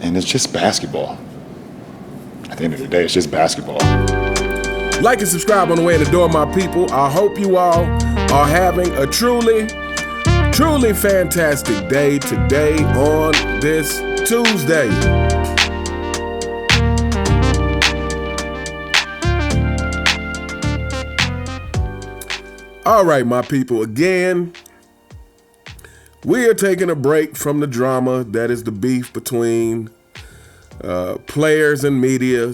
And it's just basketball. At the end of the day, it's just basketball. Like and subscribe on the way in the door, my people. I hope you all are having a truly fantastic day today on this Tuesday. All right, my people, again, we are taking a break from the drama that is the beef between players and media,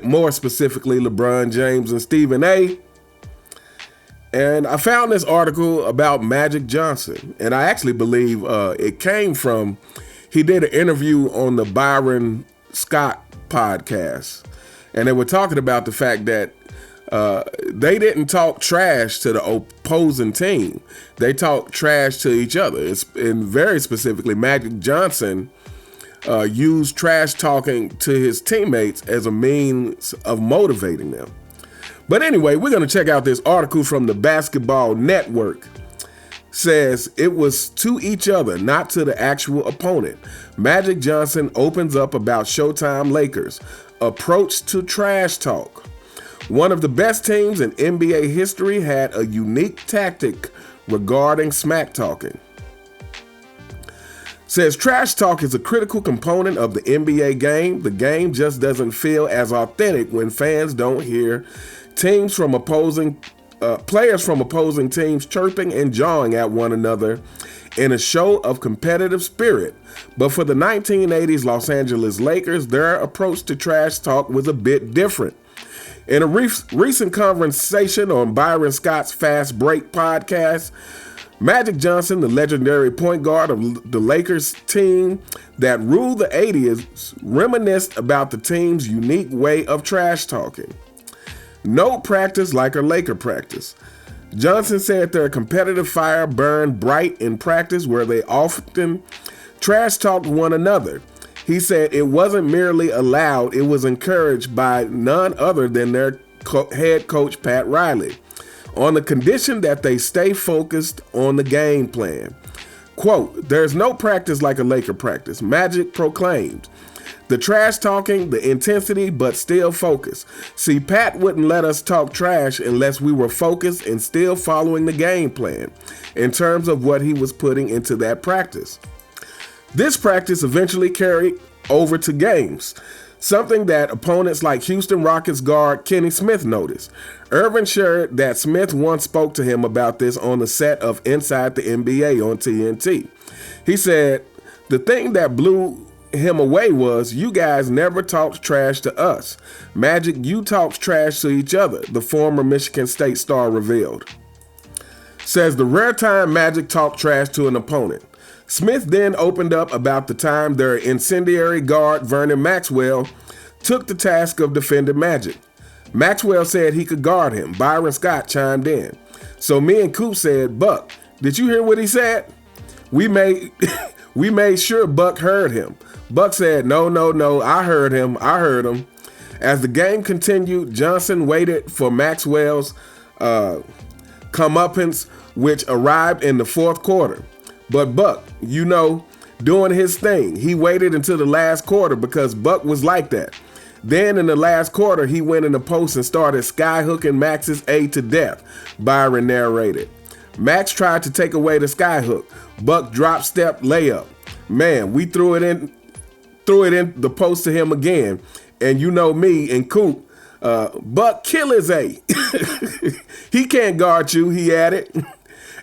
more specifically LeBron James and Stephen A. And I found this article about Magic Johnson, and I actually believe it came from, he did an interview on the Byron Scott podcast, and they were talking about the fact that they didn't talk trash to the opposing team. They talked trash to each other. And very specifically, Magic Johnson used trash talking to his teammates as a means of motivating them. But anyway, we're going to check out this article from the Basketball Network. Says it was to each other, not to the actual opponent. Magic Johnson opens up about Showtime Lakers' approach to trash talk. One of the best teams in NBA history had a unique tactic regarding smack talking. Says trash talk is a critical component of the NBA game. The game just doesn't feel as authentic when fans don't hear players from opposing teams chirping and jawing at one another in a show of competitive spirit. But for the 1980s Los Angeles Lakers, their approach to trash talk was a bit different. In a recent conversation on Byron Scott's Fast Break podcast, Magic Johnson, the legendary point guard of the Lakers team that ruled the 80s, reminisced about the team's unique way of trash talking. No practice like a Laker practice. Johnson said their competitive fire burned bright in practice where they often trash talked one another. He said it wasn't merely allowed, it was encouraged by none other than their head coach, Pat Riley, on the condition that they stay focused on the game plan. Quote, "There's no practice like a Laker practice," Magic proclaimed. "The trash talking, the intensity, but still focused. See, Pat wouldn't let us talk trash unless we were focused and still following the game plan in terms of what he was putting into that practice. This practice eventually carried over to games, something that opponents like Houston Rockets guard Kenny Smith noticed. Irvin shared that Smith once spoke to him about this on the set of Inside the NBA on TNT. He said, "The thing that blew him away was you guys never talked trash to us. Magic, you talked trash to each other," the former Michigan State star revealed. Says the rare time Magic talked trash to an opponent. Smith then opened up about the time their incendiary guard Vernon Maxwell took the task of defending Magic. Maxwell said he could guard him. Byron Scott chimed in. So me and Coop said, "Buck, did you hear what he said?" We made sure Buck heard him. Buck said, no, I heard him. As the game continued, Johnson waited for Maxwell's comeuppance, which arrived in the fourth quarter. But Buck, doing his thing. He waited until the last quarter because Buck was like that. Then in the last quarter, he went in the post and started skyhooking Max's A to death, Byron narrated. Max tried to take away the skyhook. Buck drop step layup. Man, we threw it in the post to him again. And you know me and Coop, Buck kill his A. He can't guard you, he added.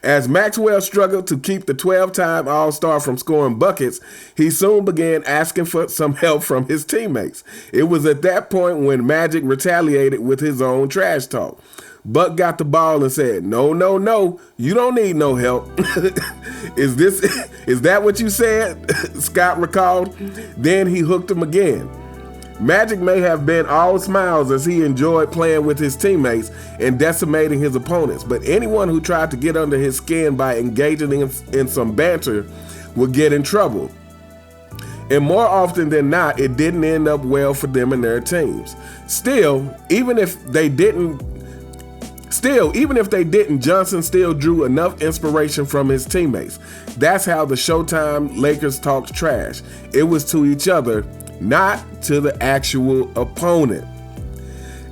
As Maxwell struggled to keep the 12-time All-Star from scoring buckets, he soon began asking for some help from his teammates. It was at that point when Magic retaliated with his own trash talk. Buck got the ball and said, no, you don't need no help. Is that what you said? Scott recalled. Then he hooked him again. Magic may have been all smiles as he enjoyed playing with his teammates and decimating his opponents, but anyone who tried to get under his skin by engaging in some banter would get in trouble. And more often than not, it didn't end up well for them and their teams. Still, even if they didn't, Johnson still drew enough inspiration from his teammates. That's how the Showtime Lakers talked trash. It was to each other, not to the actual opponent.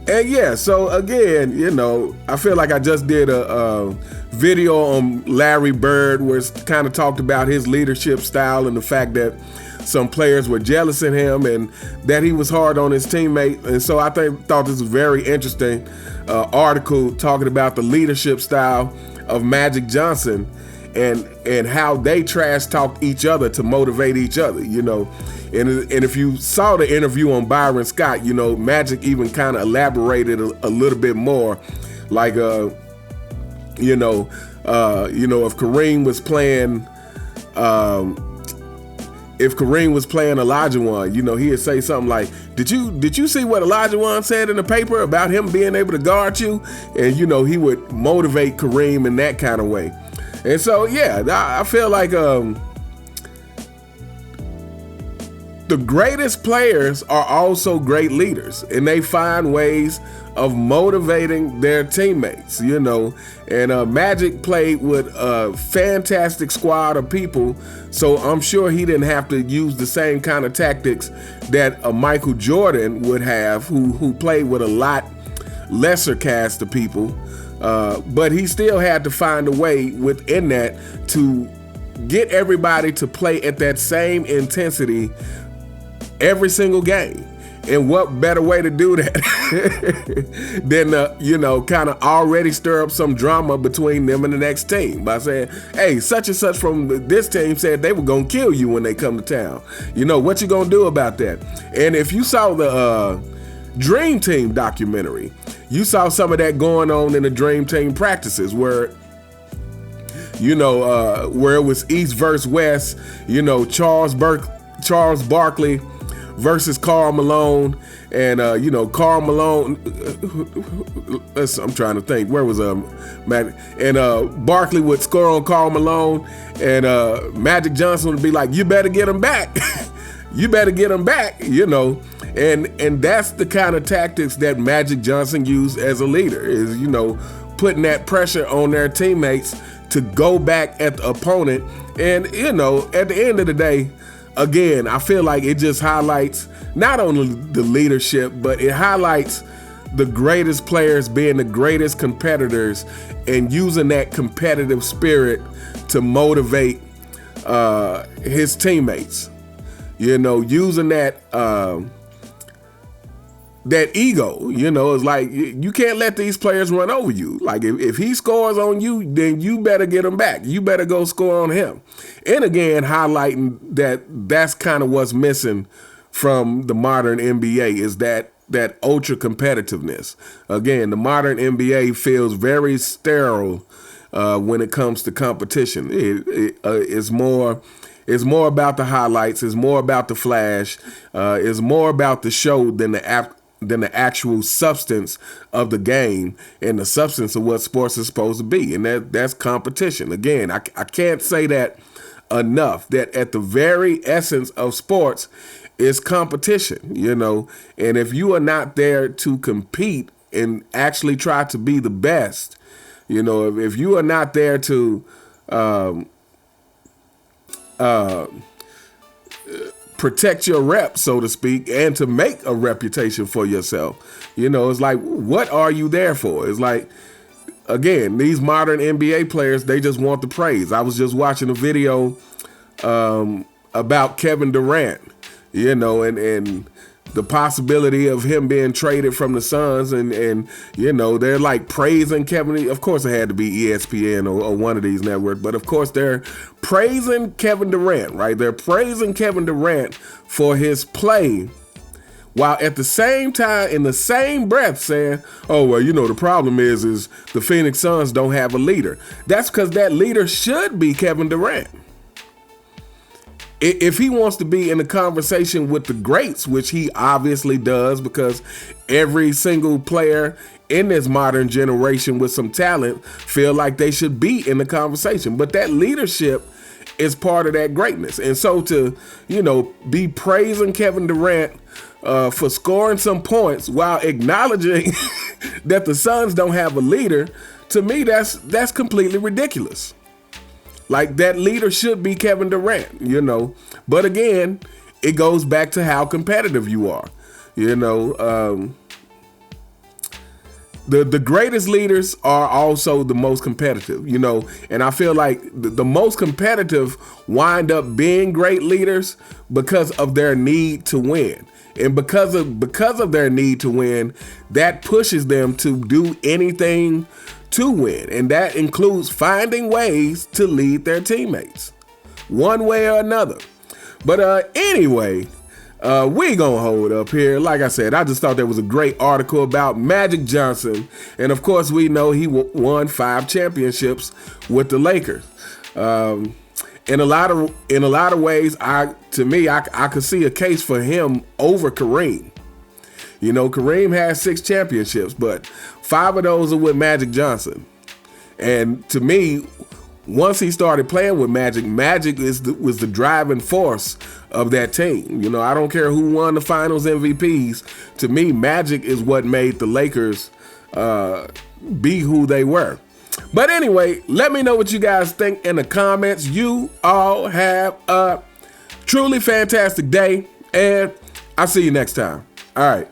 And yeah, so again, you know, I feel like I just did a video on Larry Bird where it's kind of talked about his leadership style and the fact that some players were jealous of him and that he was hard on his teammate. And so I thought this was a very interesting article talking about the leadership style of Magic Johnson and how they trash talk each other to motivate each other, you know. And if you saw the interview on Byron Scott, you know, Magic even kind of elaborated a little bit more, like you know, if Kareem was playing Olajuwon, you know, he'd say something like, did you see what Olajuwon said in the paper about him being able to guard you? And, you know, he would motivate Kareem in that kind of way. And so, yeah, I feel like the greatest players are also great leaders, and they find ways of motivating their teammates, you know. And Magic played with a fantastic squad of people, so I'm sure he didn't have to use the same kind of tactics that a Michael Jordan would have, who played with a lot lesser cast of people. But he still had to find a way within that to get everybody to play at that same intensity every single game. And what better way to do that than you know, kind of already stir up some drama between them and the next team by saying, hey, such and such from this team said they were gonna kill you when they come to town. You know, what you gonna do about that? And if you saw the Dream Team documentary, you saw some of that going on in the Dream Team practices where, you know, where it was East versus West, you know, Charles Barkley versus Karl Malone, and you know, Karl Malone. I'm trying to think. Where was Magic? And Barkley would score on Karl Malone, and Magic Johnson would be like, "You better get him back. You better get him back." You know, and that's the kind of tactics that Magic Johnson used as a leader. Is, you know, putting that pressure on their teammates to go back at the opponent. And, you know, at the end of the day, again, I feel like it just highlights not only the leadership, but it highlights the greatest players being the greatest competitors and using that competitive spirit to motivate his teammates. You know, using that that ego, you know, it's like you can't let these players run over you. Like if he scores on you, then you better get him back. You better go score on him. And again, highlighting that that's kind of what's missing from the modern NBA is that ultra competitiveness. Again, the modern NBA feels very sterile when it comes to competition. It's more about the highlights. It's more about the flash. It's more about the show than the actual substance of the game and the substance of what sports is supposed to be. And that's competition. Again, I can't say that enough, that at the very essence of sports is competition, you know. And if you are not there to compete and actually try to be the best, you know, if you are not there to protect your rep, so to speak, and to make a reputation for yourself, you know, it's like, what are you there for? It's like, again, these modern NBA players, they just want the praise. I was just watching a video about Kevin Durant, you know, and the possibility of him being traded from the Suns, and you know, they're like praising Kevin. Of course, it had to be ESPN or one of these networks, but of course they're praising Kevin Durant, right? They're praising Kevin Durant for his play, while at the same time, in the same breath, saying, "Oh well, you know, the problem is the Phoenix Suns don't have a leader." That's because that leader should be Kevin Durant. If he wants to be in a conversation with the greats, which he obviously does, because every single player in this modern generation with some talent feel like they should be in the conversation. But that leadership is part of that greatness. And so to, you know, be praising Kevin Durant for scoring some points while acknowledging that the Suns don't have a leader, to me, that's completely ridiculous. Like, that leader should be Kevin Durant, you know. But again, it goes back to how competitive you are. You know, the greatest leaders are also the most competitive, you know, and I feel like the most competitive wind up being great leaders because of their need to win. And because of their need to win, that pushes them to do anything to win. And that includes finding ways to lead their teammates one way or another. But anyway, we gonna hold up here. Like I said, I just thought there was a great article about Magic Johnson, and of course we know he won 5 championships with the Lakers. In a lot of ways, I could see a case for him over Kareem. You know, Kareem has 6 championships, but 5 of those are with Magic Johnson. And to me, once he started playing with Magic, was the driving force of that team. You know, I don't care who won the Finals MVPs. To me, Magic is what made the Lakers be who they were. But anyway, let me know what you guys think in the comments. You all have a truly fantastic day, and I'll see you next time. All right.